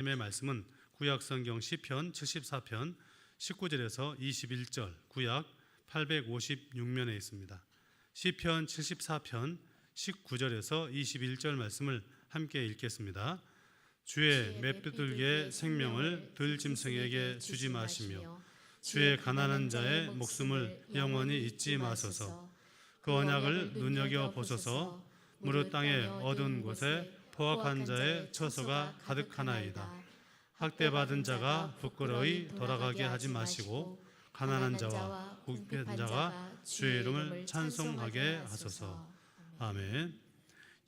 하나님의 말씀은 구약성경 시편 74편 19절에서 21절, 구약 856면에 있습니다. 시편 74편 19절에서 21절 말씀을 함께 읽겠습니다. 주의 맷비둘기의 생명을 들짐승에게 주지 마시며 주의 가난한 자의 목숨을 영원히 잊지 마소서. 그 언약을 눈여겨보소서. 무릇 땅의 어두운 곳에 포악한 자의 처소가 가득하나이다. 학대받은 자가 부끄러이 돌아가게 하지 마시고 가난한 자와 궁핍한 자가 주의 이름을 찬송하게 하소서. 아멘.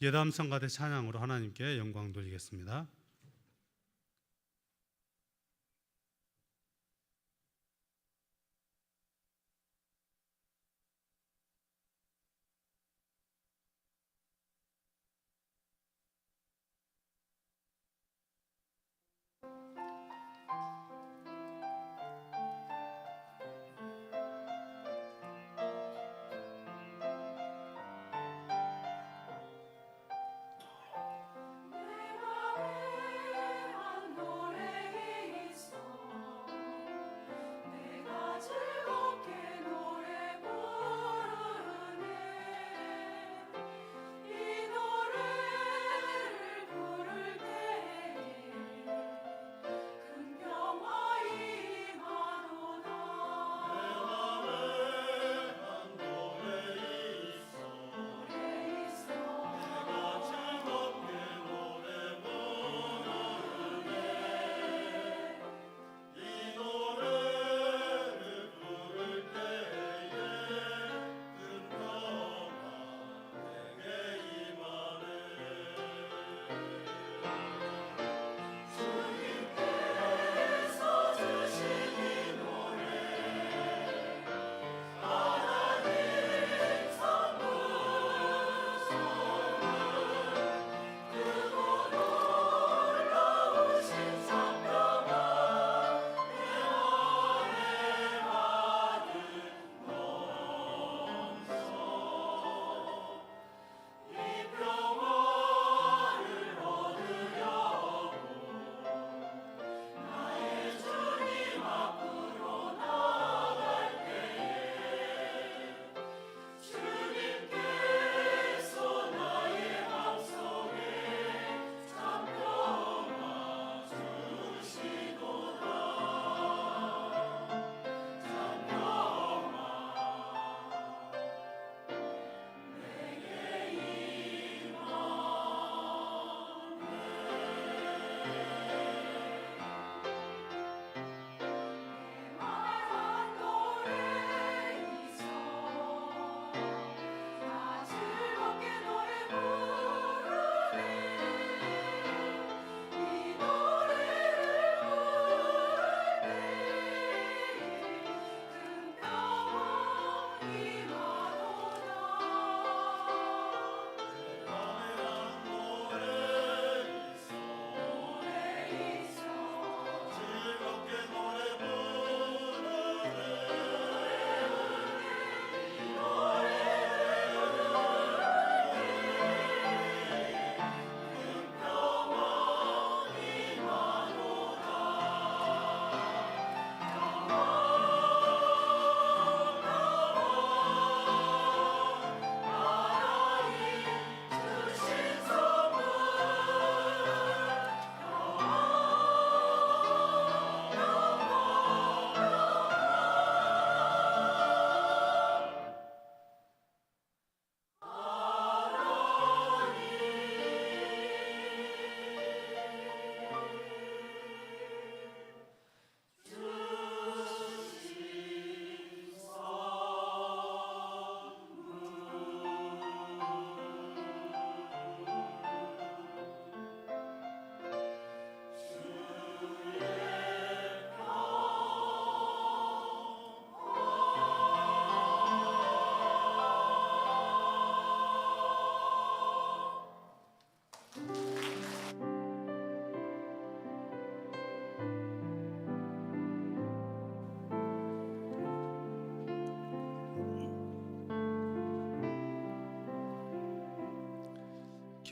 예담 성가대 찬양으로 하나님께 영광 돌리겠습니다.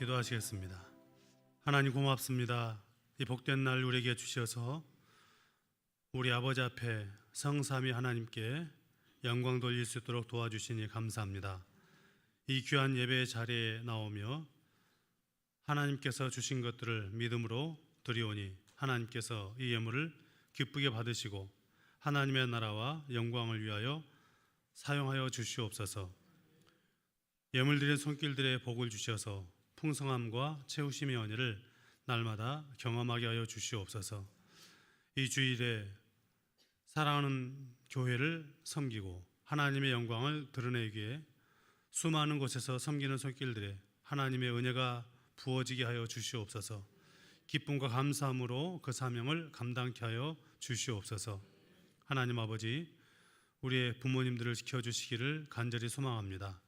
기도하시겠습니다. 하나님 고맙습니다. 이 복된 날 우리에게 주셔서 우리 아버지 앞에 성삼위 하나님께 영광 돌릴 수 있도록 도와주시니 감사합니다. 이 귀한 예배의 자리에 나오며 하나님께서 주신 것들을 믿음으로 드리오니 하나님께서 이 예물을 기쁘게 받으시고 하나님의 나라와 영광을 위하여 사용하여 주시옵소서. 예물 드린 손길들의 복을 주셔서 풍성함과 채우심의 은혜를 날마다 경험하게 하여 주시옵소서. 이 주일에 사랑하는 교회를 섬기고 하나님의 영광을 드러내기에 수많은 곳에서 섬기는 손길들에 하나님의 은혜가 부어지게 하여 주시옵소서. 기쁨과 감사함으로 그 사명을 감당케 하여 주시옵소서. 하나님 아버지, 우리의 부모님들을 지켜주시기를 간절히 소망합니다.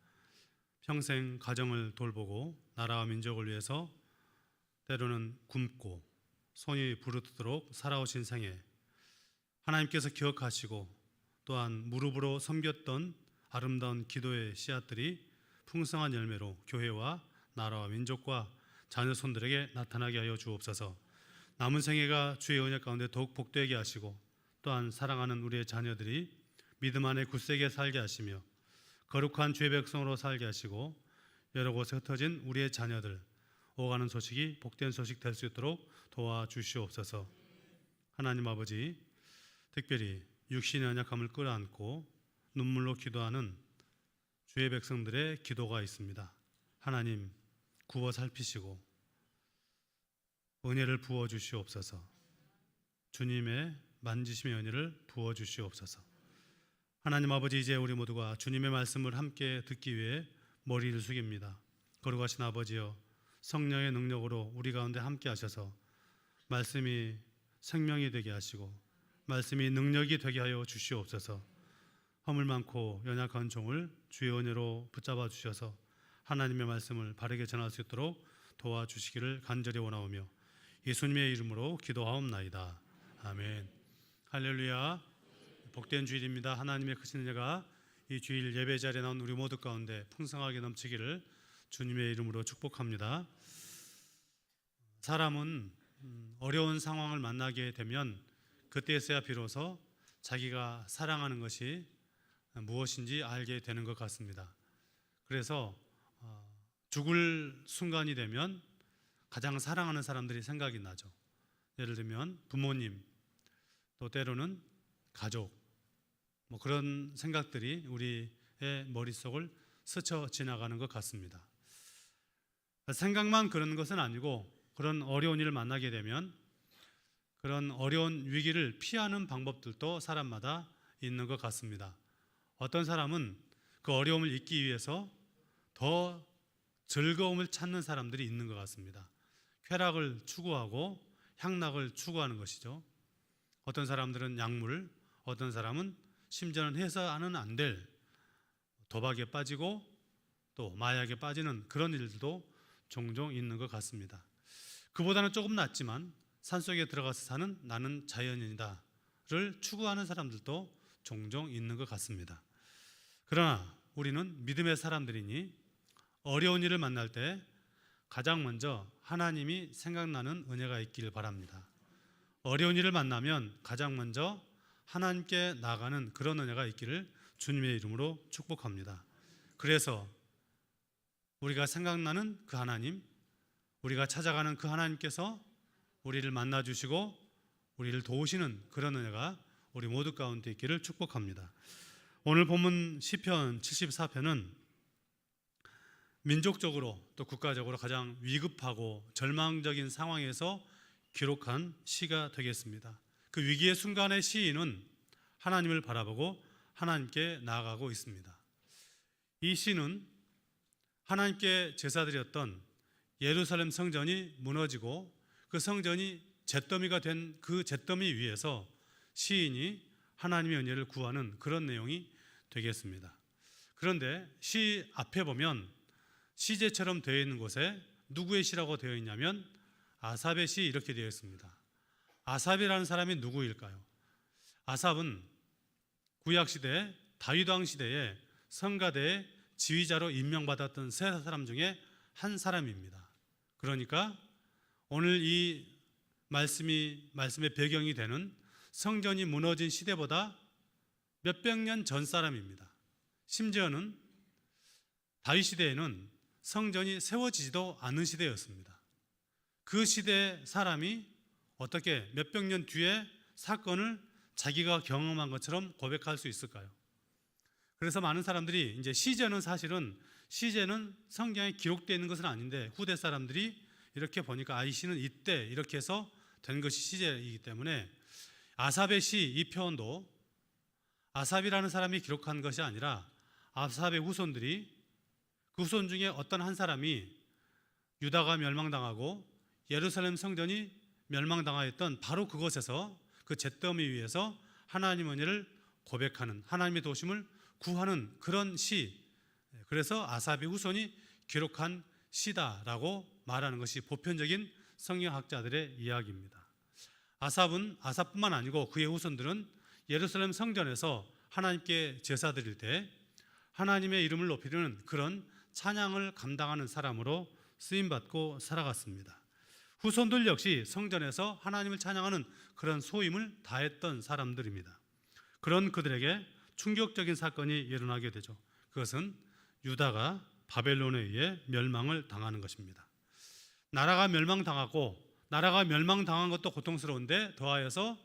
평생 가정을 돌보고 나라와 민족을 위해서 때로는 굶고 손이 부르트도록 살아오신 생애, 하나님께서 기억하시고 또한 무릎으로 섬겼던 아름다운 기도의 씨앗들이 풍성한 열매로 교회와 나라와 민족과 자녀 손들에게 나타나게 하여 주옵소서. 남은 생애가 주의 은혜 가운데 더욱 복되게 하시고 또한 사랑하는 우리의 자녀들이 믿음 안에 굳세게 살게 하시며 거룩한 주의 백성으로 살게 하시고 여러 곳에 흩어진 우리의 자녀들 오가는 소식이 복된 소식 될 수 있도록 도와주시옵소서. 하나님 아버지, 특별히 육신의 연약함을 끌어안고 눈물로 기도하는 주의 백성들의 기도가 있습니다. 하나님 구워 살피시고 은혜를 부어 주시옵소서. 주님의 만지심의 은혜를 부어 주시옵소서. 하나님 아버지, 이제 우리 모두가 주님의 말씀을 함께 듣기 위해 머리를 숙입니다. 거룩하신 아버지여, 성령의 능력으로 우리 가운데 함께 하셔서 말씀이 생명이 되게 하시고 말씀이 능력이 되게 하여 주시옵소서. 허물 많고 연약한 종을 주의 은혜로 붙잡아 주셔서 하나님의 말씀을 바르게 전할 수 있도록 도와주시기를 간절히 원하오며 예수님의 이름으로 기도하옵나이다. 아멘. 할렐루야. 복된 주일입니다. 하나님의 크신 은혜가 이 주일 예배 자리에 나온 우리 모두 가운데 풍성하게 넘치기를 주님의 이름으로 축복합니다. 사람은 어려운 상황을 만나게 되면 그때서야 비로소 자기가 사랑하는 것이 무엇인지 알게 되는 것 같습니다. 그래서 죽을 순간이 되면 가장 사랑하는 사람들이 생각이 나죠. 예를 들면 부모님, 또 때로는 가족, 그런 생각들이 우리의 머릿속을 스쳐 지나가는 것 같습니다. 생각만 그런 것은 아니고 그런 어려운 일을 만나게 되면 그런 어려운 위기를 피하는 방법들도 사람마다 있는 것 같습니다. 어떤 사람은 그 어려움을 잊기 위해서 더 즐거움을 찾는 사람들이 있는 것 같습니다. 쾌락을 추구하고 향락을 추구하는 것이죠. 어떤 사람들은 약물, 어떤 사람은 심지어는 해서는 안 될 도박에 빠지고 또 마약에 빠지는 그런 일들도 종종 있는 것 같습니다. 그보다는 조금 낫지만 산속에 들어가서 사는 나는 자연인이다를 추구하는 사람들도 종종 있는 것 같습니다. 그러나 우리는 믿음의 사람들이니 어려운 일을 만날 때 가장 먼저 하나님이 생각나는 은혜가 있기를 바랍니다. 어려운 일을 만나면 가장 먼저 하나님께 나아가는 그런 은혜가 있기를 주님의 이름으로 축복합니다. 그래서 우리가 생각나는 그 하나님, 우리가 찾아가는 그 하나님께서 우리를 만나주시고 우리를 도우시는 그런 은혜가 우리 모두 가운데 있기를 축복합니다. 오늘 본문 시편 74편은 민족적으로 또 국가적으로 가장 위급하고 절망적인 상황에서 기록한 시가 되겠습니다. 그 위기의 순간의 시인은 하나님을 바라보고 하나님께 나아가고 있습니다. 이 시는 하나님께 제사드렸던 예루살렘 성전이 무너지고 그 성전이 잿더미가 된 그 잿더미 위에서 시인이 하나님의 은혜를 구하는 그런 내용이 되겠습니다. 그런데 시 앞에 보면 시제처럼 되어 있는 곳에 누구의 시라고 되어 있냐면 아삽의 시 이렇게 되어 있습니다. 아삽이라는 사람이 누구일까요? 아삽은 구약시대 다윗 왕 시대에 성가대의 지휘자로 임명받았던 세 사람 중에 한 사람입니다. 그러니까 오늘 이 말씀의 배경이 되는 성전이 무너진 시대보다 몇백 년 전 사람입니다. 심지어는 다윗 시대에는 성전이 세워지지도 않은 시대였습니다. 그 시대 사람이 어떻게 몇백 년 뒤에 사건을 자기가 경험한 것처럼 고백할 수 있을까요? 그래서 많은 사람들이 이제 시제는 성경에 기록되어 있는 것은 아닌데 후대 사람들이 이렇게 보니까 이 시는 이때 이렇게 해서 된 것이 시제이기 때문에 아삽의 시 이 표현도 아삽이라는 사람이 기록한 것이 아니라 아삽의 후손들이 그 후손 중에 어떤 한 사람이 유다가 멸망당하고 예루살렘 성전이 멸망당하였던 바로 그곳에서 그 잿더미 위에서 하나님 은혜를 고백하는 하나님의 도우심을 구하는 그런 시, 그래서 아삽의 후손이 기록한 시다라고 말하는 것이 보편적인 성경학자들의 이야기입니다. 아삽뿐만 아니고 그의 후손들은 예루살렘 성전에서 하나님께 제사 드릴 때 하나님의 이름을 높이는 그런 찬양을 감당하는 사람으로 쓰임받고 살아갔습니다. 후손들 역시 성전에서 하나님을 찬양하는 그런 소임을 다했던 사람들입니다. 그런 그들에게 충격적인 사건이 일어나게 되죠. 그것은 유다가 바벨론에 의해 멸망을 당하는 것입니다. 나라가 멸망당한 것도 고통스러운데 더하여서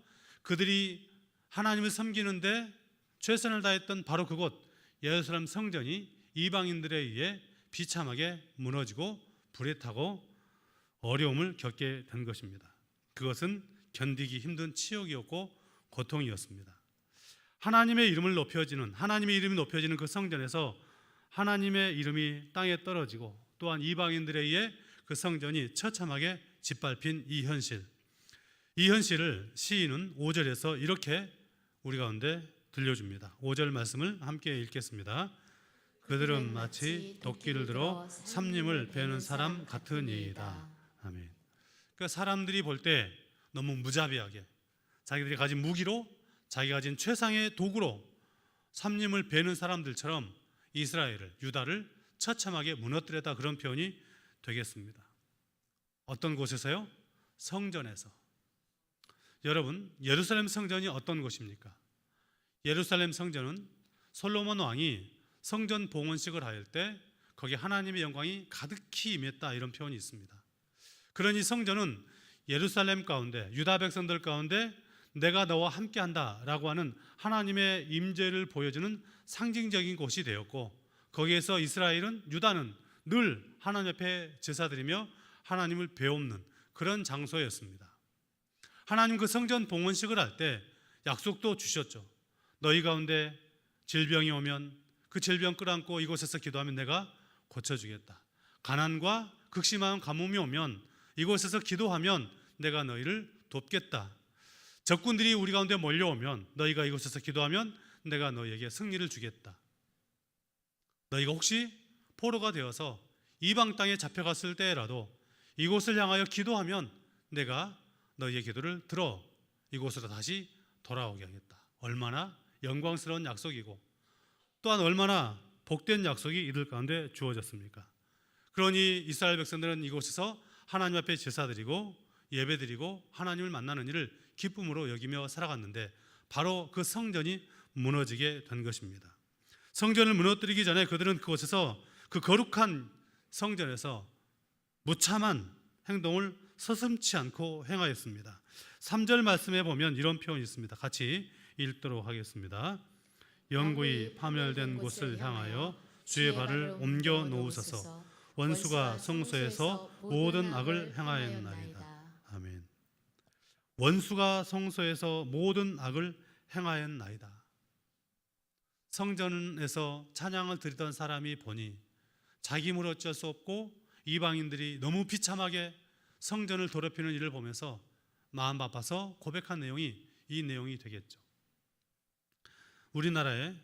그들이 하나님을 섬기는데 최선을 다했던 바로 그곳 예루살렘 성전이 이방인들에 의해 비참하게 무너지고 불에 타고 어려움을 겪게 된 것입니다. 그것은 견디기 힘든 치욕이었고 고통이었습니다. 하나님의 이름이 높여지는 그 성전에서 하나님의 이름이 땅에 떨어지고 또한 이방인들에 의해 그 성전이 처참하게 짓밟힌 이 현실을 시인은 5절에서 이렇게 우리 가운데 들려줍니다. 5절 말씀을 함께 읽겠습니다. 그들은 마치 도끼를 들어 삼림을 베는 사람 같으니이다. 아멘. 그러니까 사람들이 볼 때 너무 무자비하게 자기들이 가진 무기로 자기가 가진 최상의 도구로 삼림을 베는 사람들처럼 유다를 처참하게 무너뜨렸다, 그런 표현이 되겠습니다. 어떤 곳에서요? 성전에서. 여러분, 예루살렘 성전이 어떤 곳입니까? 예루살렘 성전은 솔로몬 왕이 성전 봉헌식을 할 때 거기에 하나님의 영광이 가득히 임했다, 이런 표현이 있습니다. 그러니 성전은 예루살렘 가운데, 유다 백성들 가운데 내가 너와 함께한다 라고 하는 하나님의 임재를 보여주는 상징적인 곳이 되었고, 거기에서 유다는 늘 하나님 앞에 제사드리며 하나님을 배웁는 그런 장소였습니다. 하나님 그 성전 봉헌식을 할 때 약속도 주셨죠. 너희 가운데 질병이 오면 그 질병 끌어안고 이곳에서 기도하면 내가 고쳐주겠다. 가난과 극심한 가뭄이 오면 이곳에서 기도하면 내가 너희를 돕겠다. 적군들이 우리 가운데 몰려오면 너희가 이곳에서 기도하면 내가 너희에게 승리를 주겠다. 너희가 혹시 포로가 되어서 이방 땅에 잡혀갔을 때라도 이곳을 향하여 기도하면 내가 너희의 기도를 들어 이곳으로 다시 돌아오게 하겠다. 얼마나 영광스러운 약속이고 또한 얼마나 복된 약속이 이들 가운데 주어졌습니까? 그러니 이스라엘 백성들은 이곳에서 하나님 앞에 제사드리고 예배드리고 하나님을 만나는 일을 기쁨으로 여기며 살아갔는데 바로 그 성전이 무너지게 된 것입니다. 성전을 무너뜨리기 전에 그들은 그곳에서, 그 거룩한 성전에서 무참한 행동을 서슴지 않고 행하였습니다. 3절 말씀에 보면 이런 표현이 있습니다. 같이 읽도록 하겠습니다. 영구히 파멸된 곳을 향하여 주의 발을 옮겨 놓으소서. 원수가 성소에서 모든 악을 행하였나이다. 아멘. 원수가 성소에서 모든 악을 행하였나이다. 성전에서 찬양을 드리던 사람이 보니 자기 힘으로 어쩔 수 없고 이방인들이 너무 비참하게 성전을 더럽히는 일을 보면서 마음 아파서 고백한 내용이 이 내용이 되겠죠. 우리나라에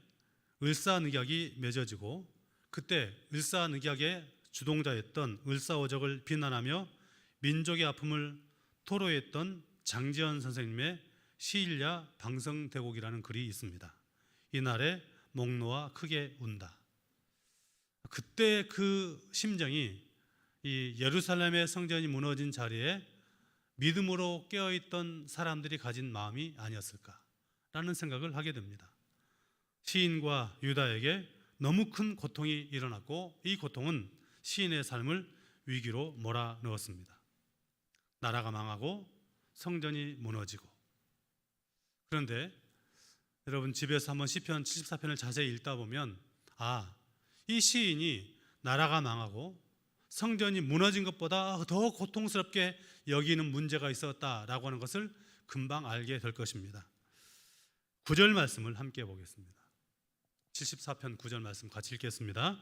을사늑약이 맺어지고 그때 을사늑약의 주동자였던 을사오적을 비난하며 민족의 아픔을 토로했던 장지연 선생님의 시일야 방성대곡이라는 글이 있습니다. 이날에 목놓아 크게 운다. 그때 그 심정이 이 예루살렘의 성전이 무너진 자리에 믿음으로 깨어있던 사람들이 가진 마음이 아니었을까라는 생각을 하게 됩니다. 시인과 유다에게 너무 큰 고통이 일어났고 이 고통은 시인의 삶을 위기로 몰아넣었습니다. 나라가 망하고 성전이 무너지고. 그런데 여러분 집에서 한번 시편 74편을 자세히 읽다 보면 이 시인이 나라가 망하고 성전이 무너진 것보다 더 고통스럽게 여기는 문제가 있었다라고 하는 것을 금방 알게 될 것입니다. 9절 말씀을 함께 보겠습니다. 74편 9절 말씀 같이 읽겠습니다.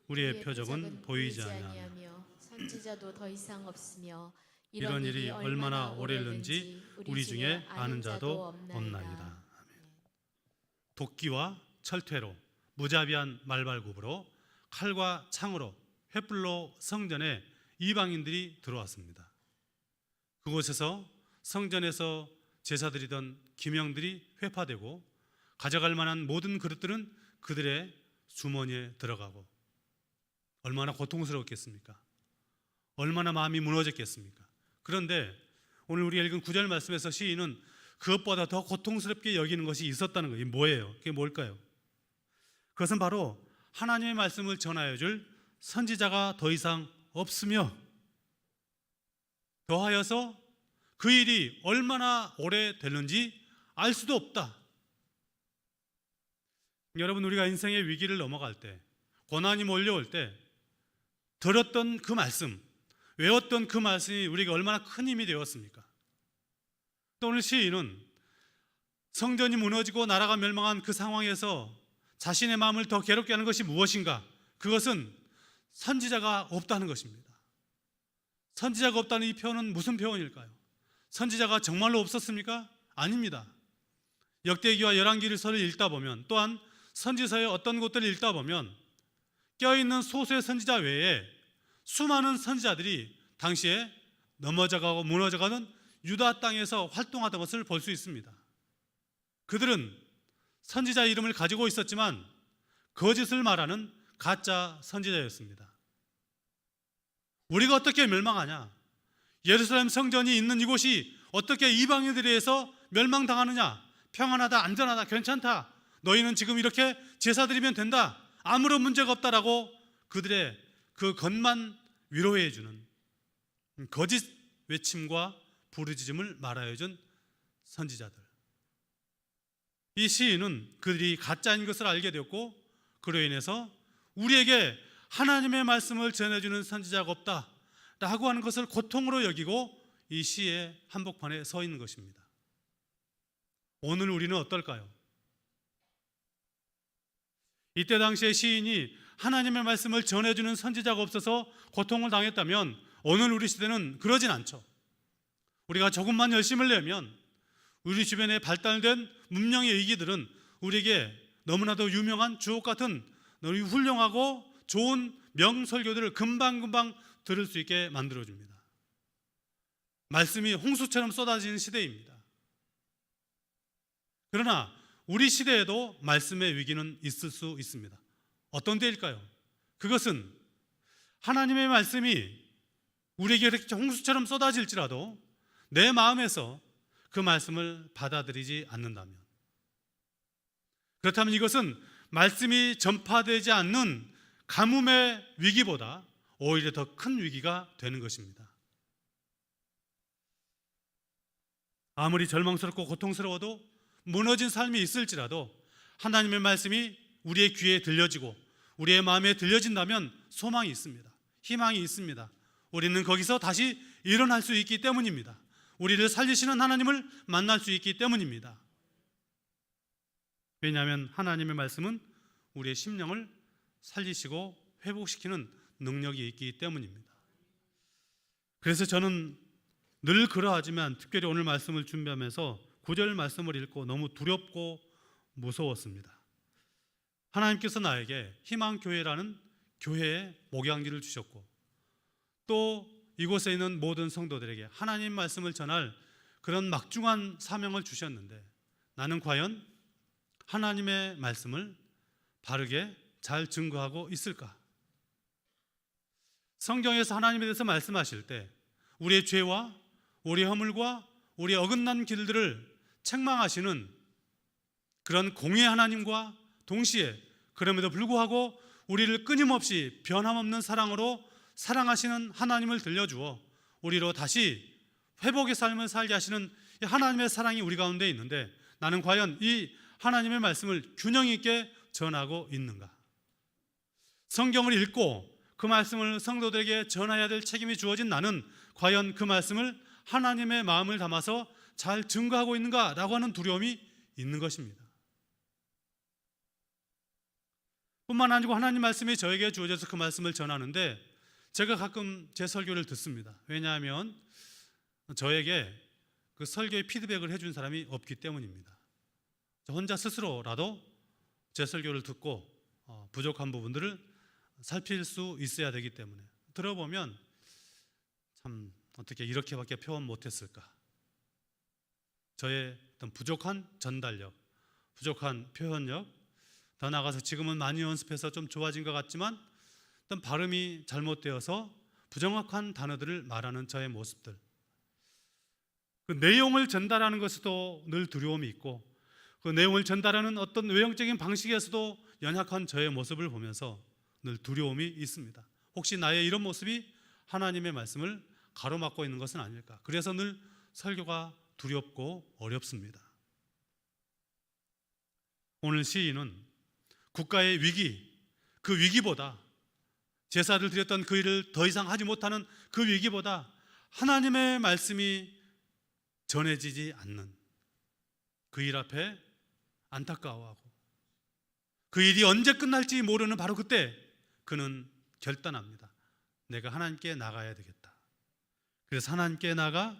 우리의 표적은 보이지 아니하며 선지자도 더 이상 없으며 이런 일이 얼마나 오래일는지 우리 중에 아는 자도 없나이다. 도끼와 철퇴로 무자비한 말발굽으로 칼과 창으로 횃불로 성전에 이방인들이 들어왔습니다. 그곳에서 성전에서 제사드리던 기명들이 회파되고 가져갈 만한 모든 그릇들은 그들의 주머니에 들어가고 얼마나 고통스러웠겠습니까? 얼마나 마음이 무너졌겠습니까? 그런데 오늘 우리가 읽은 9절 말씀에서 시인은 그것보다 더 고통스럽게 여기는 것이 있었다는 거예요. 이게 뭐예요? 그게 뭘까요? 그것은 바로 하나님의 말씀을 전하여 줄 선지자가 더 이상 없으며 더하여서 그 일이 얼마나 오래 됐는지 알 수도 없다. 여러분, 우리가 인생의 위기를 넘어갈 때, 고난이 몰려올 때 들었던 그 말씀, 외웠던 그 말씀이 우리가 얼마나 큰 힘이 되었습니까? 또 오늘 시인은 성전이 무너지고 나라가 멸망한 그 상황에서 자신의 마음을 더 괴롭게 하는 것이 무엇인가? 그것은 선지자가 없다는 것입니다. 선지자가 없다는 이 표현은 무슨 표현일까요? 선지자가 정말로 없었습니까? 아닙니다. 역대기와 열왕기서를 읽다 보면, 또한 선지서의 어떤 곳들을 읽다 보면 껴있는 소수의 선지자 외에 수많은 선지자들이 당시에 넘어져가고 무너져가는 유다 땅에서 활동하던 것을 볼 수 있습니다. 그들은 선지자 이름을 가지고 있었지만 거짓을 말하는 가짜 선지자였습니다. 우리가 어떻게 멸망하냐? 예루살렘 성전이 있는 이곳이 어떻게 이방인들에 의해서 멸망당하느냐? 평안하다, 안전하다, 괜찮다. 너희는 지금 이렇게 제사 드리면 된다. 아무런 문제가 없다라고 그들의 그 겉만 위로해 주는 거짓 외침과 부르짖음을 말하여 준 선지자들. 이 시인은 그들이 가짜인 것을 알게 되었고 그로 인해서 우리에게 하나님의 말씀을 전해주는 선지자가 없다라고 하는 것을 고통으로 여기고 이 시의 한복판에 서 있는 것입니다. 오늘 우리는 어떨까요? 이때 당시에 시인이 하나님의 말씀을 전해주는 선지자가 없어서 고통을 당했다면 오늘 우리 시대는 그러진 않죠. 우리가 조금만 열심을 내면 우리 주변에 발달된 문명의 의기들은 우리에게 너무나도 유명한 주옥 같은 너무 훌륭하고 좋은 명설교들을 금방금방 들을 수 있게 만들어줍니다. 말씀이 홍수처럼 쏟아지는 시대입니다. 그러나 우리 시대에도 말씀의 위기는 있을 수 있습니다. 어떤 때일까요? 그것은 하나님의 말씀이 우리에게 이렇게 홍수처럼 쏟아질지라도 내 마음에서 그 말씀을 받아들이지 않는다면, 그렇다면 이것은 말씀이 전파되지 않는 가뭄의 위기보다 오히려 더 큰 위기가 되는 것입니다. 아무리 절망스럽고 고통스러워도 무너진 삶이 있을지라도 하나님의 말씀이 우리의 귀에 들려지고 우리의 마음에 들려진다면 소망이 있습니다. 희망이 있습니다. 우리는 거기서 다시 일어날 수 있기 때문입니다. 우리를 살리시는 하나님을 만날 수 있기 때문입니다. 왜냐하면 하나님의 말씀은 우리의 심령을 살리시고 회복시키는 능력이 있기 때문입니다. 그래서 저는 늘 그러하지만 특별히 오늘 말씀을 준비하면서 9절 말씀을 읽고 너무 두렵고 무서웠습니다. 하나님께서 나에게 희망교회라는 교회의 목양지를 주셨고 또 이곳에 있는 모든 성도들에게 하나님 말씀을 전할 그런 막중한 사명을 주셨는데 나는 과연 하나님의 말씀을 바르게 잘 증거하고 있을까? 성경에서 하나님에 대해서 말씀하실 때 우리의 죄와 우리 허물과 우리 어긋난 길들을 책망하시는 그런 공의 하나님과 동시에 그럼에도 불구하고 우리를 끊임없이 변함없는 사랑으로 사랑하시는 하나님을 들려주어 우리로 다시 회복의 삶을 살게 하시는 이 하나님의 사랑이 우리 가운데 있는데, 나는 과연 이 하나님의 말씀을 균형 있게 전하고 있는가? 성경을 읽고 그 말씀을 성도들에게 전해야 될 책임이 주어진 나는 과연 그 말씀을 하나님의 마음을 담아서 잘 증거하고 있는가라고 하는 두려움이 있는 것입니다. 뿐만 아니고 하나님 말씀이 저에게 주어져서 그 말씀을 전하는데, 제가 가끔 제 설교를 듣습니다. 왜냐하면 저에게 그 설교의 피드백을 해준 사람이 없기 때문입니다. 저 혼자 스스로라도 제 설교를 듣고 부족한 부분들을 살필 수 있어야 되기 때문에, 들어보면 참 어떻게 이렇게밖에 표현 못했을까, 저의 어떤 부족한 전달력, 부족한 표현력, 더 나아가서 지금은 많이 연습해서 좀 좋아진 것 같지만 어떤 발음이 잘못되어서 부정확한 단어들을 말하는 저의 모습들, 그 내용을 전달하는 것에도 늘 두려움이 있고, 그 내용을 전달하는 어떤 외형적인 방식에서도 연약한 저의 모습을 보면서 늘 두려움이 있습니다. 혹시 나의 이런 모습이 하나님의 말씀을 가로막고 있는 것은 아닐까? 그래서 늘 설교가 두렵고 어렵습니다. 오늘 시인은 국가의 위기, 그 위기보다, 제사를 드렸던 그 일을 더 이상 하지 못하는 그 위기보다 하나님의 말씀이 전해지지 않는 그 일 앞에 안타까워하고, 그 일이 언제 끝날지 모르는 바로 그때 그는 결단합니다. 내가 하나님께 나가야 되겠다. 그래서 하나님께 나가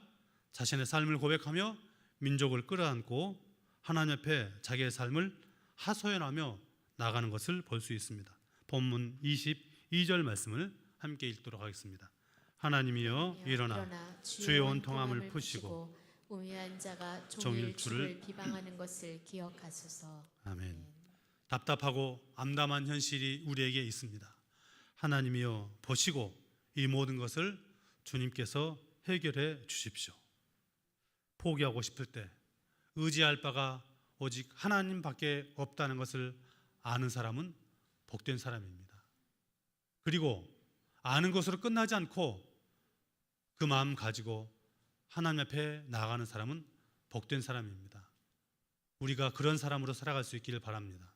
자신의 삶을 고백하며 민족을 끌어안고 하나님 앞에 자기의 삶을 하소연하며 나가는 것을 볼 수 있습니다. 본문 22절 말씀을 함께 읽도록 하겠습니다. 하나님이여 일어나 주의 온통함을 푸시고 우매한 자가 종일 주를 비방하는 것을 기억하소서. 아멘. 답답하고 암담한 현실이 우리에게 있습니다. 하나님이여 보시고 이 모든 것을 주님께서 해결해 주십시오. 포기하고 싶을 때 의지할 바가 오직 하나님밖에 없다는 것을 아는 사람은 복된 사람입니다. 그리고 아는 것으로 끝나지 않고 그 마음 가지고 하나님 앞에 나아가는 사람은 복된 사람입니다. 우리가 그런 사람으로 살아갈 수 있기를 바랍니다.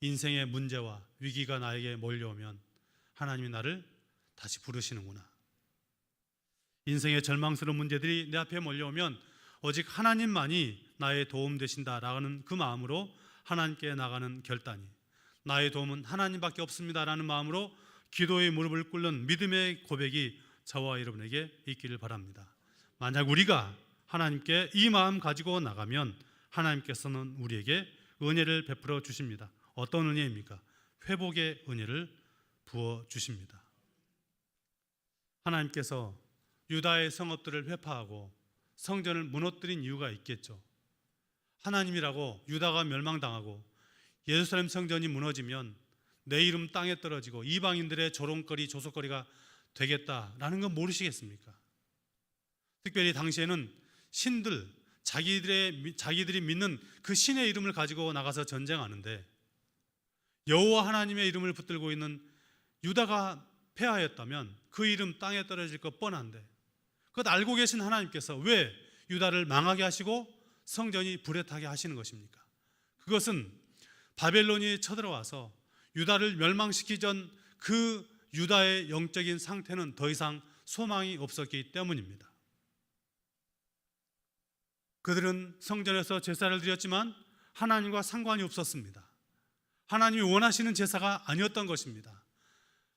인생의 문제와 위기가 나에게 몰려오면 하나님이 나를 다시 부르시는구나. 인생의 절망스러운 문제들이 내 앞에 몰려오면 오직 하나님만이 나의 도움 되신다라는 그 마음으로 하나님께 나가는 결단이, 나의 도움은 하나님밖에 없습니다라는 마음으로 기도의 무릎을 꿇는 믿음의 고백이 저와 여러분에게 있기를 바랍니다. 만약 우리가 하나님께 이 마음 가지고 나가면 하나님께서는 우리에게 은혜를 베풀어 주십니다. 어떤 은혜입니까? 회복의 은혜를 부어 주십니다. 하나님께서 유다의 성읍들을 회파하고 성전을 무너뜨린 이유가 있겠죠. 하나님이라고 유다가 멸망당하고 예루살렘 성전이 무너지면 내 이름 땅에 떨어지고 이방인들의 조롱거리, 조속거리가 되겠다라는 건 모르시겠습니까? 특별히 당시에는 신들, 자기들이 믿는 그 신의 이름을 가지고 나가서 전쟁하는데, 여호와 하나님의 이름을 붙들고 있는 유다가 패하였다면 그 이름 땅에 떨어질 것 뻔한데, 그것 알고 계신 하나님께서 왜 유다를 망하게 하시고 성전이 불에 타게 하시는 것입니까? 그것은 바벨론이 쳐들어와서 유다를 멸망시키기 전 그 유다의 영적인 상태는 더 이상 소망이 없었기 때문입니다. 그들은 성전에서 제사를 드렸지만 하나님과 상관이 없었습니다. 하나님이 원하시는 제사가 아니었던 것입니다.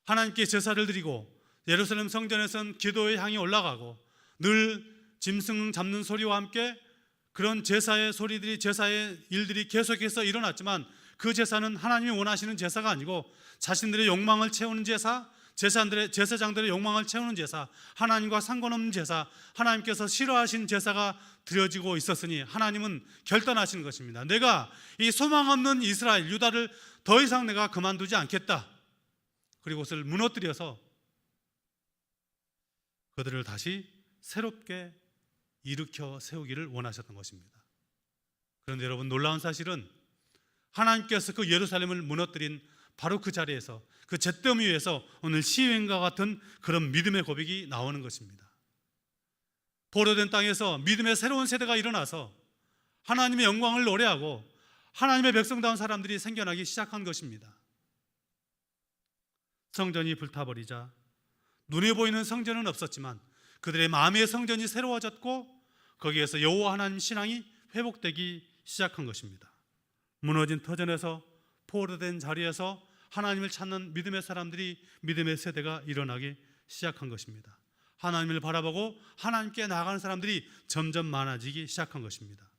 하나님께 제사를 드리고 예루살렘 성전에서는 기도의 향이 올라가고 늘 짐승 잡는 소리와 함께 그런 제사의 소리들이, 제사의 일들이 계속해서 일어났지만 그 제사는 하나님이 원하시는 제사가 아니고 자신들의 욕망을 채우는 제사, 제사장들의 욕망을 채우는 제사, 하나님과 상관없는 제사, 하나님께서 싫어하신 제사가 드려지고 있었으니 하나님은 결단하시는 것입니다. 내가 이 소망 없는 이스라엘, 유다를 더 이상 내가 그만두지 않겠다. 그리고 그것을 무너뜨려서 그들을 다시 새롭게 일으켜 세우기를 원하셨던 것입니다. 그런데 여러분, 놀라운 사실은 하나님께서 그 예루살렘을 무너뜨린 바로 그 자리에서, 그 잿더미 위에서 오늘 시인과 같은 그런 믿음의 고백이 나오는 것입니다. 포로된 땅에서 믿음의 새로운 세대가 일어나서 하나님의 영광을 노래하고 하나님의 백성다운 사람들이 생겨나기 시작한 것입니다. 성전이 불타버리자 눈에 보이는 성전은 없었지만 그들의 마음의 성전이 새로워졌고 거기에서 여호와 하나님 신앙이 회복되기 시작한 것입니다. 무너진 터전에서, 포로된 자리에서 하나님을 찾는 믿음의 사람들이, 믿음의 세대가 일어나기 시작한 것입니다. 하나님을 바라보고 하나님께 나아가는 사람들이 점점 많아지기 시작한 것입니다.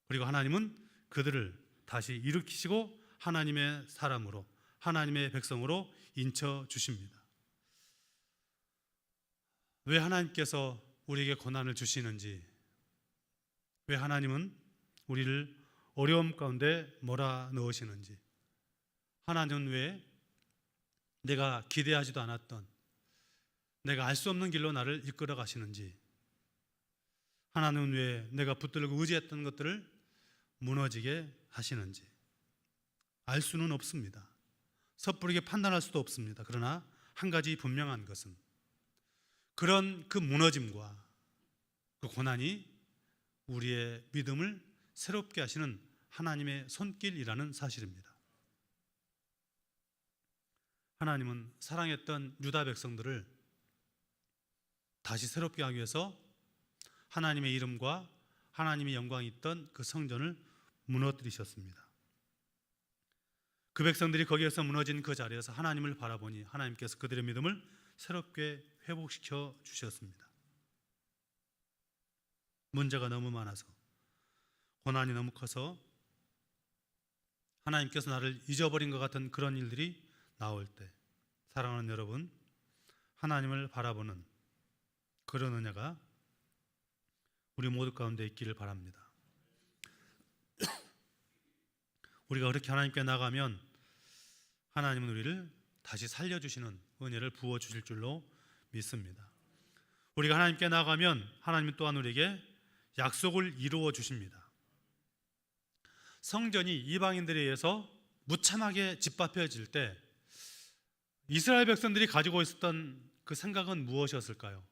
그리고 하나님은 그들을 다시 일으키시고 하나님의 사람으로, 하나님의 백성으로 인쳐 주십니다. 왜 하나님께서 우리에게 고난을 주시는지, 왜 하나님은 우리를 어려움 가운데 몰아넣으시는지, 하나님은 왜 내가 기대하지도 않았던, 내가 알 수 없는 길로 나를 이끌어 가시는지, 하나님은 왜 내가 붙들고 의지했던 것들을 무너지게 하시는지 알 수는 없습니다. 섣부르게 판단할 수도 없습니다. 그러나 한 가지 분명한 것은 그런 그 무너짐과 그 고난이 우리의 믿음을 새롭게 하시는 하나님의 손길이라는 사실입니다. 하나님은 사랑했던 유다 백성들을 다시 새롭게 하기 위해서 하나님의 이름과 하나님의 영광이 있던 그 성전을 무너뜨리셨습니다. 그 백성들이 거기에서 무너진 그 자리에서 하나님을 바라보니 하나님께서 그들의 믿음을 새롭게 회복시켜 주셨습니다. 문제가 너무 많아서, 고난이 너무 커서 하나님께서 나를 잊어버린 것 같은 그런 일들이 나올 때, 사랑하는 여러분, 하나님을 바라보는 그런 은혜가 우리 모두 가운데 있기를 바랍니다. 우리가 그렇게 하나님께 나가면 하나님은 우리를 다시 살려주시는 은혜를 부어주실 줄로 믿습니다. 우리가 하나님께 나가면 하나님은 또한 우리에게 약속을 이루어 주십니다. 성전이 이방인들에 의해서 무참하게 짓밟혀질 때 이스라엘 백성들이 가지고 있었던 그 생각은 무엇이었을까요?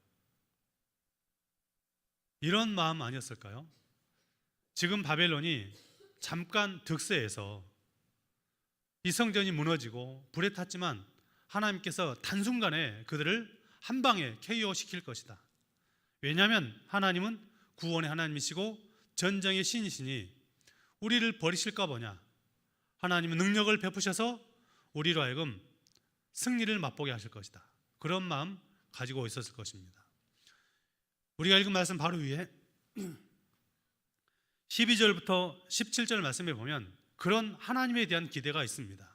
이런 마음 아니었을까요? 지금 바벨론이 잠깐 득세해서 이 성전이 무너지고 불에 탔지만 하나님께서 단순간에 그들을 한 방에 KO 시킬 것이다. 왜냐하면 하나님은 구원의 하나님이시고 전쟁의 신이시니 우리를 버리실까 보냐. 하나님은 능력을 베푸셔서 우리로 하여금 승리를 맛보게 하실 것이다. 그런 마음 가지고 있었을 것입니다. 우리가 읽은 말씀 바로 위에 12절부터 17절 말씀에 보면 그런 하나님에 대한 기대가 있습니다.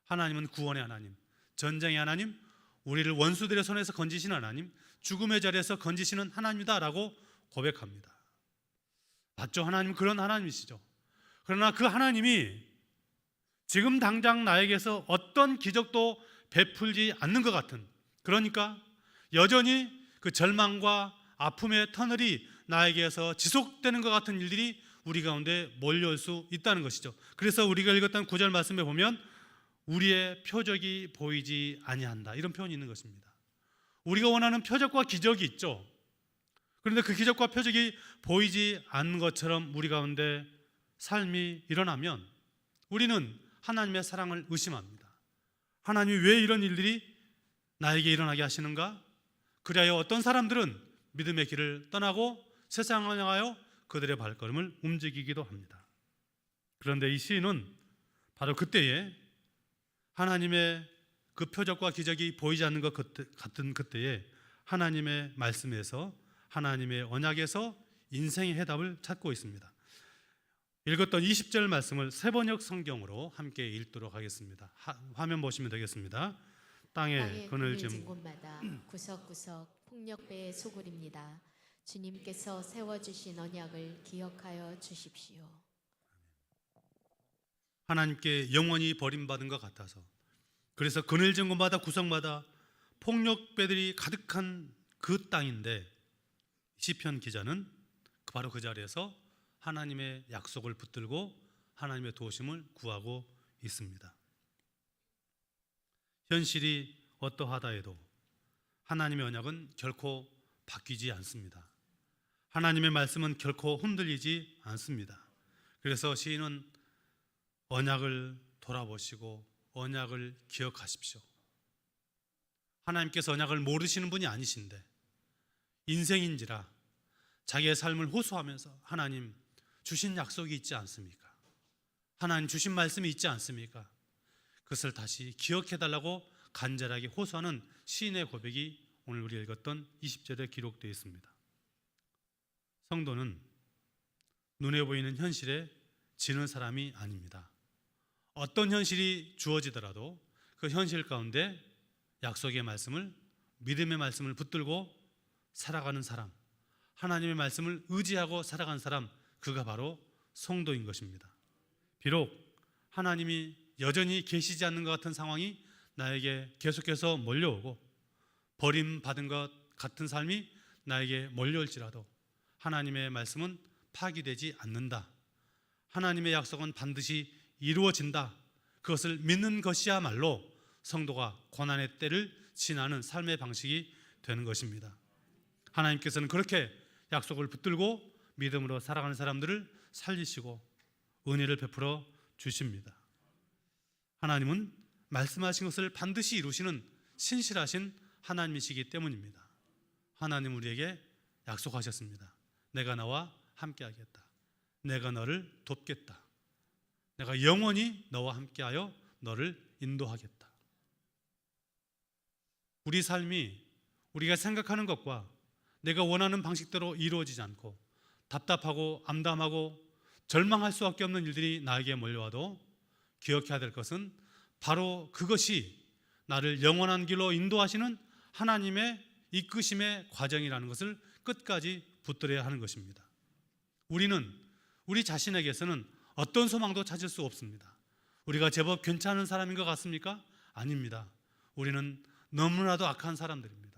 하나님은 구원의 하나님, 전쟁의 하나님, 우리를 원수들의 손에서 건지시는 하나님, 죽음의 자리에서 건지시는 하나님이다라고 고백합니다. 맞죠? 하나님은 그런 하나님이시죠. 그러나 그 하나님이 지금 당장 나에게서 어떤 기적도 베풀지 않는 것 같은, 그러니까 여전히 그 절망과 아픔의 터널이 나에게서 지속되는 것 같은 일들이 우리 가운데 몰려올 수 있다는 것이죠. 그래서 우리가 읽었던 9절 말씀에 보면 우리의 표적이 보이지 아니한다, 이런 표현이 있는 것입니다. 우리가 원하는 표적과 기적이 있죠. 그런데 그 기적과 표적이 보이지 않는 것처럼 우리 가운데 삶이 일어나면 우리는 하나님의 사랑을 의심합니다. 하나님이 왜 이런 일들이 나에게 일어나게 하시는가? 그리하여 어떤 사람들은 믿음의 길을 떠나고 세상을 향하여 그들의 발걸음을 움직이기도 합니다. 그런데 이 시인은 바로 그때에 하나님의 그 표적과 기적이 보이지 않는 것 같은 그때에 하나님의 말씀에서, 하나님의 언약에서 인생의 해답을 찾고 있습니다. 읽었던 20절 말씀을 세번역 성경으로 함께 읽도록 하겠습니다. 화면 보시면 되겠습니다. 땅에 그늘진 곳마다 구석구석 폭력배의 소굴입니다. 주님께서 세워주신 언약을 기억하여 주십시오. 하나님께 영원히 버림받은 것 같아서, 그래서 그늘진 곳마다 구석마다 폭력배들이 가득한 그 땅인데 시편 기자는 바로 그 자리에서 하나님의 약속을 붙들고 하나님의 도우심을 구하고 있습니다. 현실이 어떠하다 해도 하나님의 언약은 결코 바뀌지 않습니다. 하나님의 말씀은 결코 흔들리지 않습니다. 그래서 시인은 언약을 돌아보시고 언약을 기억하십시오. 하나님께서 언약을 모르시는 분이 아니신데 인생인지라 자기의 삶을 호소하면서 하나님 주신 약속이 있지 않습니까? 하나님 주신 말씀이 있지 않습니까? 그것을 다시 기억해달라고 간절하게 호소하는 시인의 고백이 오늘 우리 읽었던 20절에 기록되어 있습니다. 성도는 눈에 보이는 현실에 지는 사람이 아닙니다. 어떤 현실이 주어지더라도 그 현실 가운데 약속의 말씀을, 믿음의 말씀을 붙들고 살아가는 사람, 하나님의 말씀을 의지하고 살아가는 사람, 그가 바로 성도인 것입니다. 비록 하나님이 여전히 계시지 않는 것 같은 상황이 나에게 계속해서 몰려오고 버림받은 것 같은 삶이 나에게 몰려올지라도 하나님의 말씀은 파기되지 않는다. 하나님의 약속은 반드시 이루어진다. 그것을 믿는 것이야말로 성도가 고난의 때를 지나는 삶의 방식이 되는 것입니다. 하나님께서는 그렇게 약속을 붙들고 믿음으로 살아가는 사람들을 살리시고 은혜를 베풀어 주십니다. 하나님은 말씀하신 것을 반드시 이루시는 신실하신 하나님이시기 때문입니다. 하나님 우리에게 약속하셨습니다. 내가 너와 함께하겠다. 내가 너를 돕겠다. 내가 영원히 너와 함께하여 너를 인도하겠다. 우리 삶이 우리가 생각하는 것과 내가 원하는 방식대로 이루어지지 않고 답답하고 암담하고 절망할 수밖에 없는 일들이 나에게 몰려와도 기억해야 될 것은 바로 그것이 나를 영원한 길로 인도하시는 하나님의 이끄심의 과정이라는 것을 끝까지 붙들어야 하는 것입니다. 우리는 우리 자신에게서는 어떤 소망도 찾을 수 없습니다. 우리가 제법 괜찮은 사람인 것 같습니까? 아닙니다. 우리는 너무나도 악한 사람들입니다.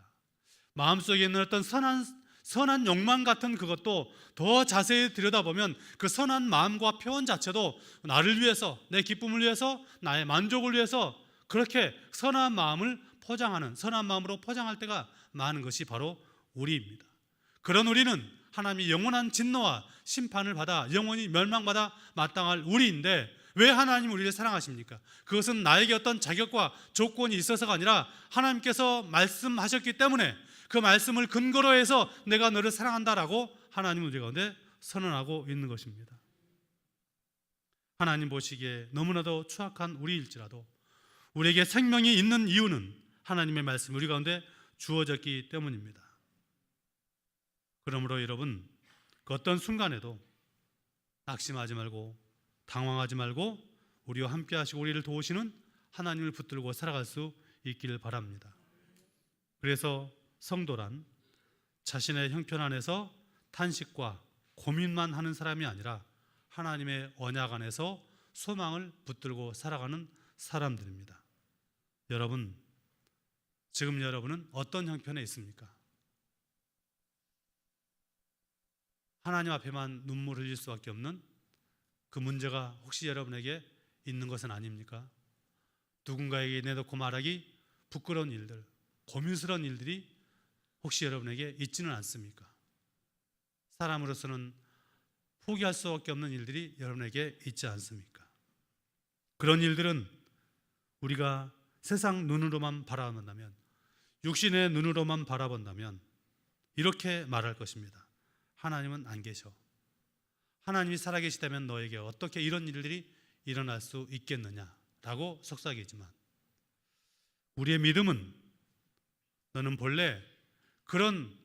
마음속에 있는 어떤 선한 욕망 같은 그것도 더 자세히 들여다보면 그 선한 마음과 표현 자체도 나를 위해서, 내 기쁨을 위해서, 나의 만족을 위해서 그렇게 선한 마음을 포장하는, 선한 마음으로 포장할 때가 많은 것이 바로 우리입니다. 그런 우리는 하나님이 영원한 진노와 심판을 받아 영원히 멸망받아 마땅할 우리인데 왜 하나님 우리를 사랑하십니까? 그것은 나에게 어떤 자격과 조건이 있어서가 아니라 하나님께서 말씀하셨기 때문에 그 말씀을 근거로 해서 내가 너를 사랑한다라고 하나님은 우리 가운데 선언하고 있는 것입니다. 하나님 보시기에 너무나도 추악한 우리일지라도 우리에게 생명이 있는 이유는 하나님의 말씀이 우리 가운데 주어졌기 때문입니다. 그러므로 여러분, 그 어떤 순간에도 낙심하지 말고 당황하지 말고 우리와 함께 하시고 우리를 도우시는 하나님을 붙들고 살아갈 수 있기를 바랍니다. 그래서 성도란 자신의 형편 안에서 탄식과 고민만 하는 사람이 아니라 하나님의 언약 안에서 소망을 붙들고 살아가는 사람들입니다. 여러분, 지금 여러분은 어떤 형편에 있습니까? 하나님 앞에만 눈물 흘릴 수밖에 없는 그 문제가 혹시 여러분에게 있는 것은 아닙니까? 누군가에게 내놓고 말하기 부끄러운 일들, 고민스러운 일들이 혹시 여러분에게 있지는 않습니까? 사람으로서는 포기할 수밖에 없는 일들이 여러분에게 있지 않습니까? 그런 일들은 우리가 세상 눈으로만 바라본다면, 육신의 눈으로만 바라본다면 이렇게 말할 것입니다. 하나님은 안 계셔. 하나님이 살아계시다면 너에게 어떻게 이런 일들이 일어날 수 있겠느냐라고 속삭이지만 우리의 믿음은 너는 본래 그런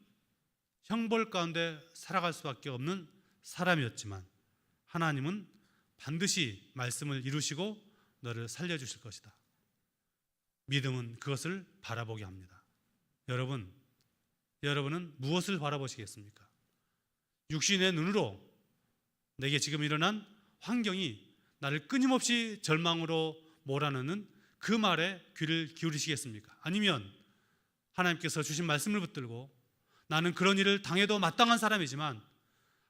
형벌 가운데 살아갈 수밖에 없는 사람이었지만 하나님은 반드시 말씀을 이루시고 너를 살려주실 것이다. 믿음은 그것을 바라보게 합니다. 여러분은 무엇을 바라보시겠습니까? 육신의 눈으로 내게 지금 일어난 환경이 나를 끊임없이 절망으로 몰아넣는 그 말에 귀를 기울이시겠습니까? 아니면 하나님께서 주신 말씀을 붙들고 나는 그런 일을 당해도 마땅한 사람이지만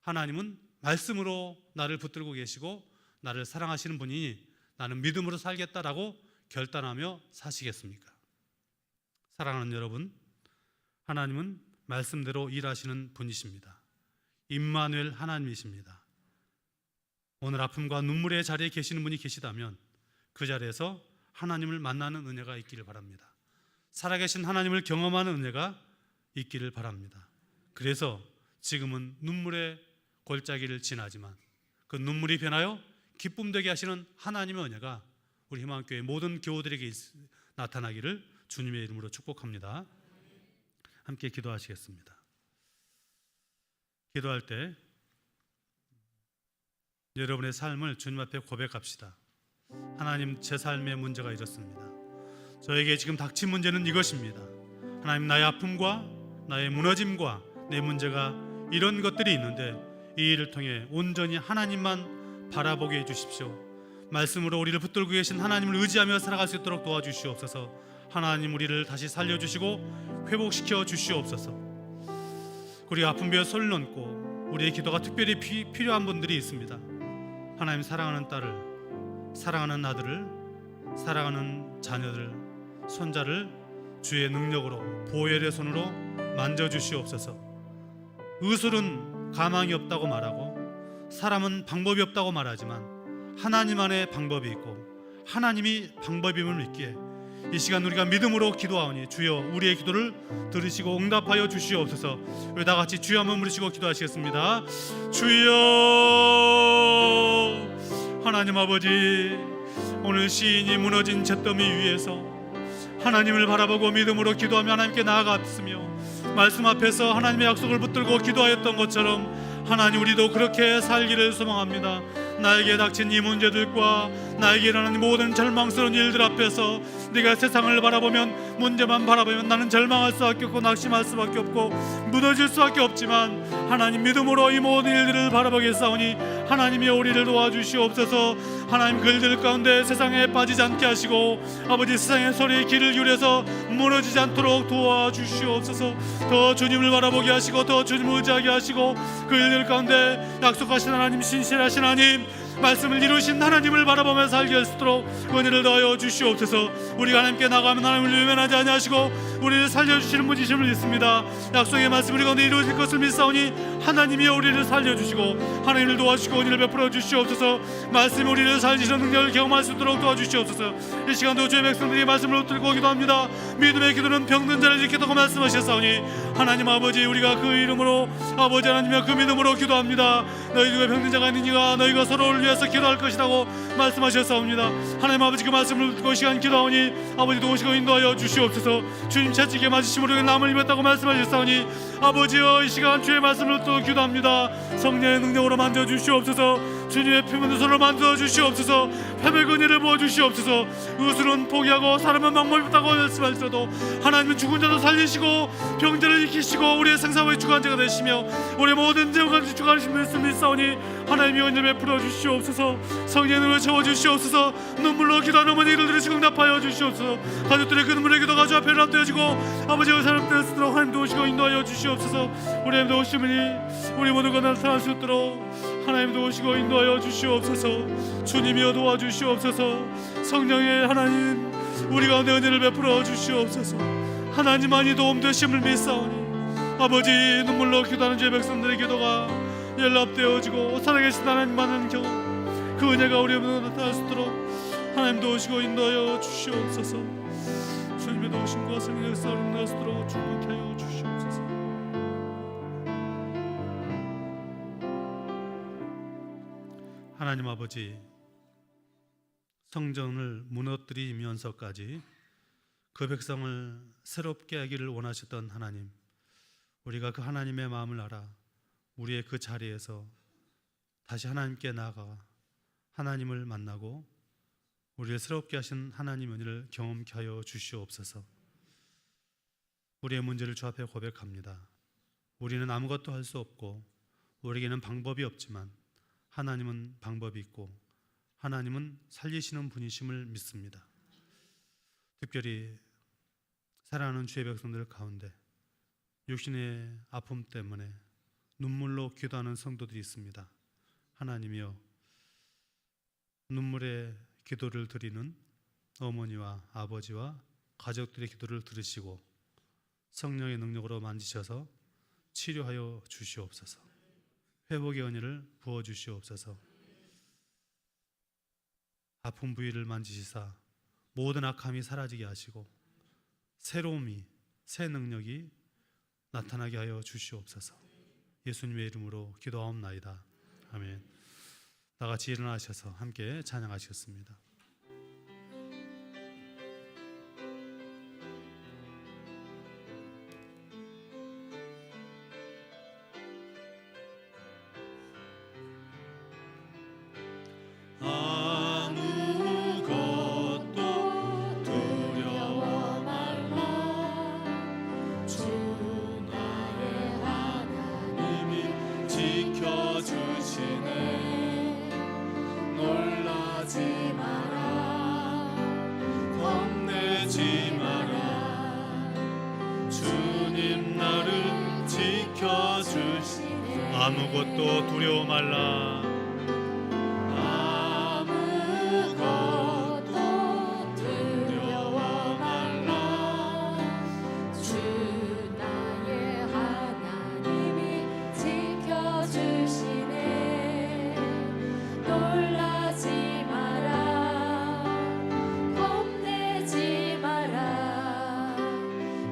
하나님은 말씀으로 나를 붙들고 계시고 나를 사랑하시는 분이니 나는 믿음으로 살겠다라고 결단하며 사시겠습니까? 사랑하는 여러분, 하나님은 말씀대로 일하시는 분이십니다. 임마누엘 하나님이십니다. 오늘 아픔과 눈물의 자리에 계시는 분이 계시다면 그 자리에서 하나님을 만나는 은혜가 있기를 바랍니다. 살아계신 하나님을 경험하는 은혜가 있기를 바랍니다. 그래서 지금은 눈물의 골짜기를 지나지만 그 눈물이 변하여 기쁨 되게 하시는 하나님의 은혜가 우리 희망교회 모든 교우들에게 나타나기를 주님의 이름으로 축복합니다. 함께 기도하시겠습니다. 기도할 때 여러분의 삶을 주님 앞에 고백합시다. 하나님, 제 삶의 문제가 이렇습니다. 저에게 지금 닥친 문제는 이것입니다. 하나님, 나의 아픔과 나의 무너짐과 내 문제가 이런 것들이 있는데 이 일을 통해 온전히 하나님만 바라보게 해주십시오. 말씀으로 우리를 붙들고 계신 하나님을 의지하며 살아갈 수 있도록 도와주시옵소서. 하나님, 우리를 다시 살려주시고 회복시켜 주시옵소서. 우리 아픈 뼈에 손을 얹고 우리의 기도가 특별히 필요한 분들이 있습니다. 하나님, 사랑하는 딸을, 사랑하는 아들을, 사랑하는 자녀들, 손자를 주의 능력으로 보혈의 손으로 만져주시옵소서. 의술은 가망이 없다고 말하고 사람은 방법이 없다고 말하지만 하나님 안에 방법이 있고 하나님이 방법임을 믿기에 이 시간 우리가 믿음으로 기도하오니 주여 우리의 기도를 들으시고 응답하여 주시옵소서. 우리 다 같이 주여 한번 부르시고 기도하시겠습니다. 주여, 하나님 아버지, 오늘 시인이 무너진 잿더미 위에서 하나님을 바라보고 믿음으로 기도하며 하나님께 나아갔으며 말씀 앞에서 하나님의 약속을 붙들고 기도하였던 것처럼 하나님, 우리도 그렇게 살기를 소망합니다. 나에게 닥친 이 문제들과 나에게 일어나는 모든 절망스러운 일들 앞에서 네가 세상을 바라보면, 문제만 바라보면 나는 절망할 수밖에 없고 낙심할 수밖에 없고 무너질 수밖에 없지만 하나님, 믿음으로 이 모든 일들을 바라보겠사오니 하나님이 우리를 도와주시옵소서. 하나님, 그 일들 가운데 세상에 빠지지 않게 하시고 아버지, 세상의 소리에 귀를 기울여서 무너지지 않도록 도와주시옵소서. 더 주님을 바라보게 하시고 더 주님을 의지하게 하시고 그 일들 가운데 약속하신 하나님, 신실하신 하나님, 말씀을 이루신 하나님을 바라보며 살게 할 수 있도록 은혜를 더하여 주시옵소서. 우리가 하나님께 나가면 하나님을 외면하지 아니하시고 우리를 살려주시는 분이심을 믿습니다. 약속의 말씀 우리 가운데 이루어질 것을 믿사오니 하나님이 우리를 살려주시고 하나님을 도와주시고 은혜를 베풀어 주시옵소서. 말씀이 우리를 살리시는 능력을 경험할 수 있도록 도와주시옵소서. 이 시간도 주의 백성들이 말씀을 들고 기도합니다. 믿음의 기도는 병든 자를 일으켰다고 말씀하셨사오니 하나님 아버지, 우리가 그 이름으로 아버지 하나님의 그 믿음으로 기도합니다. 너희 중에 병든 자가 있느니가 너희가 서로를 위해서 기도할 것이라고 말씀하셨사옵니다. 하나님 아버지, 그 말씀을 듣고 시간 기도하오니 아버지 도우시고 인도하여 주시옵소서. 주님 채찍에 맞으심으로 남을 입었다고 말씀하셨사오니 아버지여, 이 시간 주의 말씀을 또 기도합니다. 성령의 능력으로 만져 주시옵소서. 주님의 피 묻은 손으로 만져 주시옵소서. 패백 은혜를 부어 주시옵소서. 의술은 포기하고 사람은 방법이 없다고 말씀하시더라도 하나님은 죽은 자도 살리시고 병자를 일으키시고 우리의 생사의 주관자가 되시며 우리의 모든 죄가 주관하신 말씀을 싸우니 하나님이 은혜 베풀어 주시옵소서. 성령으로 채워 주시옵소서. 눈물로 기도하는 어머니를 들으시고 응답하여 주시옵소서. 가족들의 그 눈물의 기도가 주 앞에 납되어지고 아버지의 사람 되었도록 하나님 도우시고 인도하여 주시옵소서. 우리 하나님 도우시니 우리 모두가 나타날 수 있도록 하나님 도우시고 인도하여 주시옵소서. 주님이여 도와주시옵소서. 성령의 하나님, 우리 가운데 은혜를 베풀어 주시옵소서. 하나님만이 도움 되심을 믿사오니 아버지, 눈물로 기도하는 주의 백성들의 기도가 연락되어지고 살아계신 하나님만은 경험, 그 은혜가 우리 모두 나타날 수 있도록 하나님 도우시고 인도하여 주시옵소서. 주님의 도우심과 성령의 역사를 나갈 수 있도록 축복해 주시옵소서. 하나님 아버지, 성전을 무너뜨리면서까지 그 백성을 새롭게 하기를 원하셨던 하나님, 우리가 그 하나님의 마음을 알아 우리의 그 자리에서 다시 하나님께 나아가 하나님을 만나고 우리를 새롭게 하신 하나님 은혜를 경험케 하여 주시옵소서. 우리의 문제를 주 앞에 고백합니다. 우리는 아무것도 할 수 없고 우리에게는 방법이 없지만 하나님은 방법이 있고 하나님은 살리시는 분이심을 믿습니다. 특별히 사랑하는 주의 백성들 가운데 육신의 아픔 때문에 눈물로 기도하는 성도들이 있습니다. 하나님이여, 눈물의 기도를 드리는 어머니와 아버지와 가족들의 기도를 들으시고 성령의 능력으로 만지셔서 치료하여 주시옵소서. 회복의 은혜를 부어주시옵소서. 아픈 부위를 만지시사 모든 악함이 사라지게 하시고 새로움이, 새 능력이 나타나게 하여 주시옵소서. 예수님의 이름으로 기도하옵나이다. 아멘. 다같이 일어나셔서 함께 찬양하시겠습니다. 아무것도 두려워 말라. 아무것도 두려워 말라. 주 나의 하나님이 지켜주시네. 놀라지 마라. 겁내지 마라.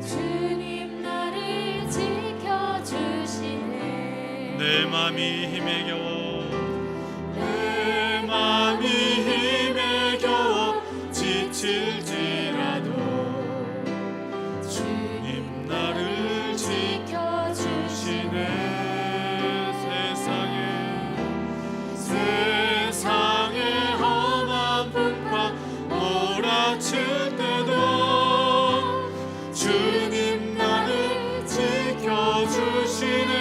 주님 나를 지켜주시네. 내 맘이 힘에 겨워, 내 맘이 힘에 겨워 지칠지라도 주님 나를 지켜주시네. 세상의 험한 풍파 몰아칠 때도 주님 나를 지켜주시네.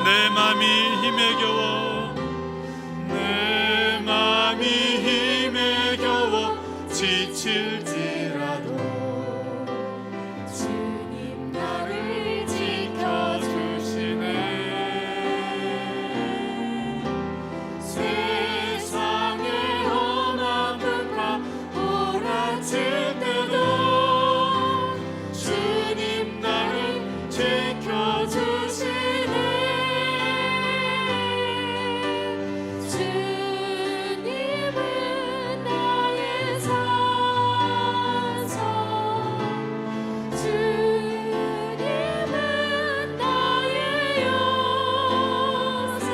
내 맘이 힘에 겨워, 내 맘이 힘에 겨워 지칠지라도 주님 나를 지켜주시네. 세상의 험한 풍파 몰아칠 때도 주님 나를 지켜주시네. 주님은 나의 산성, 주님은 나의 요새,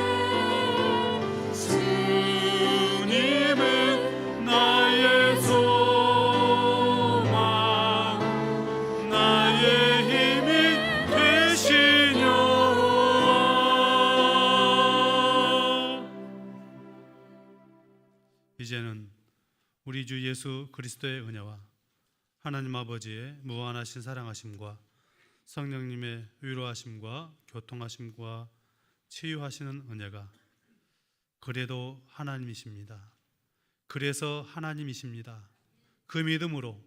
주님은 나의 소망, 나의 힘이 되시뇨. 이제는 우리 주 예수 그리스도의 은혜와 하나님 아버지의 무한하신 사랑하심과 성령님의 위로하심과 교통하심과 치유하시는 은혜가, 그래도 하나님이십니다. 그래서 하나님이십니다. 그 믿음으로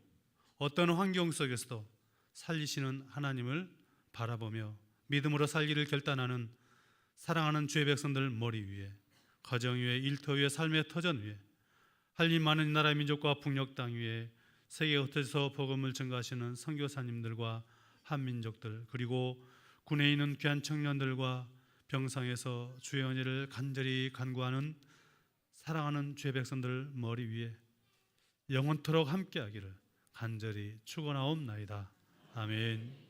어떤 환경 속에서도 살리시는 하나님을 바라보며 믿음으로 살기를 결단하는 사랑하는 주의 백성들 머리 위에, 가정 위에, 일터 위에, 삶의 터전 위에, 한림 많은 나라의 민족과 북녘 땅 위에 세계 흩어져서 복음을 증거하시는 선교사님들과 한민족들, 그리고 군에 있는 귀한 청년들과 병상에서 주의 은혜를 간절히 간구하는 사랑하는 주의 백성들 머리 위에 영원토록 함께하기를 간절히 축원하옵나이다. 아멘.